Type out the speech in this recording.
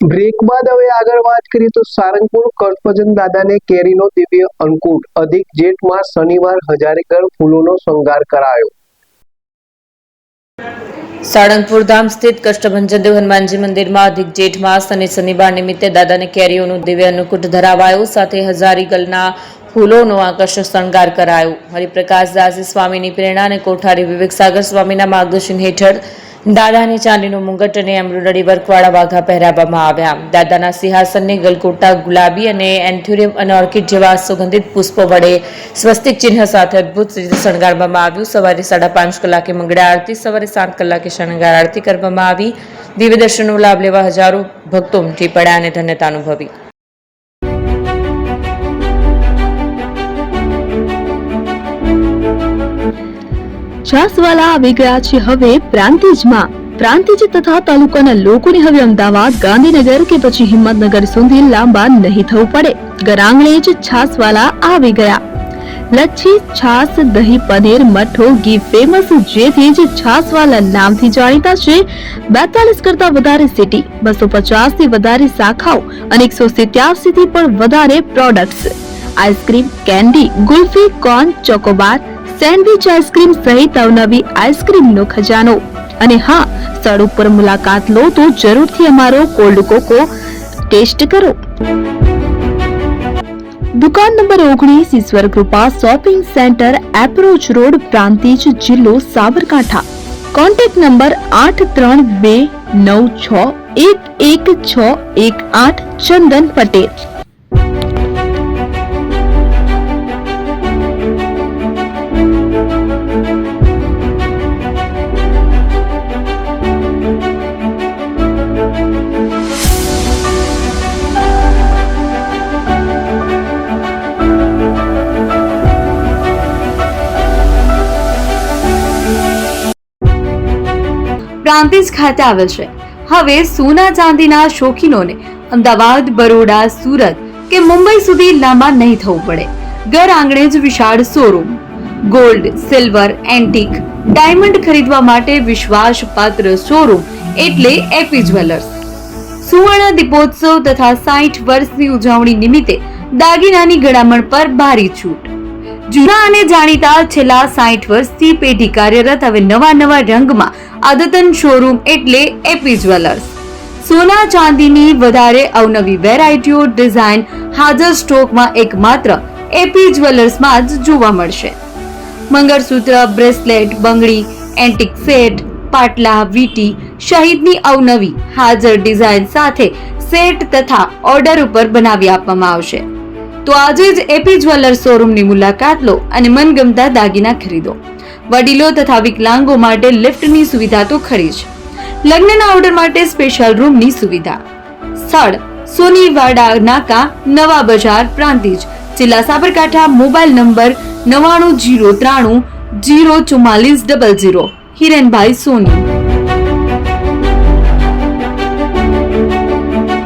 Break બાદ હવે આગળ વાત કરીએ તો સારંગપુર કરપજન દાદાને કેરીનો દિવ્ય અંકુટ અધિક જેઠ માસ શનિવાર હજારેગઢ ફૂલોનો શણગાર કરાયો। સાળંગપુર ધામ સ્થિત કષ્ટભંજન દેવ હનુમાનજી મંદિરમાં અધિક જેઠ માસ અને શનિવાર નિમિત્તે દાદાને કેરીઓનું દિવ્ય અન્નકૂટ ધરાવાયું, સાથે હજારીગલના ફૂલોનો આકર્ષક શણગાર કરાયો। હરિપ્રકાશ દાસજી સ્વામીની પ્રેરણા અને કોઠારી વિવેક સાગર સ્વામીના માર્ગદર્શન હેઠળ દાદાને ચાંદીનું મુંગટ અને એમ્બ્રોઇડરી વર્કવાળા વાઘા પહેરાવવામાં આવ્યા। દાદાના સિંહાસનને ગલગોટા, ગુલાબી અને એન્થુરિયમ અને ઓર્કિડ જેવા સુગંધિત પુષ્પો વડે સ્વસ્તિક ચિહ્ન સાથે અદભુત રીતે શણગારવામાં આવ્યું। સવારે 5:30 કલાકે મંગળા આરતી, સવારે 7 કલાકે શણગાર આરતી કરવામાં આવી। દિવ્ય દર્શનનો લાભ લેવા હજારો ભક્તો ઉમટી પડ્યા અને ધન્યતા અનુભવી। છાસવાલા આવી ગયા છે હવે પ્રાંતિજમાં। પ્રાંતિજ તથા તાલુકાના લોકોને હવે અમદાવાદ, ગાંધીનગર કે પછી હિંમતનગર સુધી લાંબા નહીં થવું પડે। ઘર જ છાસવાલા આવી ગયા। લચ્છી, છાસ, દહીં, પનીર, મઠો, ઘી ફેમસ, જેથી જ છાસવાલા નામથી જાણીતા છે। 42 કરતા વધારે સિટી, 250 થી વધારે શાખાઓ અને 187 થી પણ વધારે products. Ice cream, candy, kulfi, corn, Chocobar, sandwich ice cream સહિત અવનવી આઈસ્ક્રીમનો ખજાનો। અને હા, સ્થળ ઉપર મુલાકાત લો તો જરૂરથી અમારો કોલ્ડ કોકો ટેસ્ટ કરો। દુકાન નંબર 19, Ishwar Krupa shopping centre, approach road, Prantij, જિલ્લો સાબરકાંઠા। Contact number 8329611618 Chandan Patel. પ્રાંતિજ ખાતે આવેલ છે। હવે સોના ચાંદીના શોખીનોને અમદાવાદ, બરોડા, સુરત કે મુંબઈ સુધી લાંબા નહીં થવું પડે। ઘર આંગણે જ વિશાળ showroom. Gold, silver, antique, diamond ખરીદવા માટે વિશ્વાસપાત્ર શોરૂમ એટલે એપી જ્વેલર્સ। સુવર્ણ દીપોત્સવ તથા 60 વર્ષની ઉજવણી નિમિત્તે દાગીનાની ગળામણ પર ભારી છૂટ। જૂના અને જાણીતા છેલ્લા 60 વર્ષથી પેઢી કાર્યરત હવે નવા રંગમાં અદ્યતન શોરૂમ એટલે એપી જ્વેલર્સ। સોના ચાંદીની વધારે અવનવી વેરાયટીઓ, ડિઝાઇન હાજર સ્ટોકમાં એકમાત્ર એપી જ્વેલર્સમાં જ જોવા મળશે। મંગળસૂત્ર, બ્રેસલેટ, બંગડી, એન્ટિક સેટ, પાટલા, વીટી સહિતની અવનવી હાજર ડિઝાઇન સાથે સેટ તથા ઓર્ડર ઉપર બનાવી આપવામાં આવશે। તો આજે જ એપી જ્વેલર્સ શોરૂમની મુલાકાત લો અને મનગમતા દાગીના ખરીદો। વડીલો તથા વિકલાંગો માટે લિફ્ટની સુવિધા તો ખરી જ, લગ્નના ઓર્ડર માટે સ્પેશિયલ રૂમની સુવિધા। સ્થળ સોનીવાડા નાકા, નવા બજાર, પ્રાંતિજ, જિલ્લા સાબરકાંઠા। Mobile number 9903304400। હિરેનભાઈ સોની।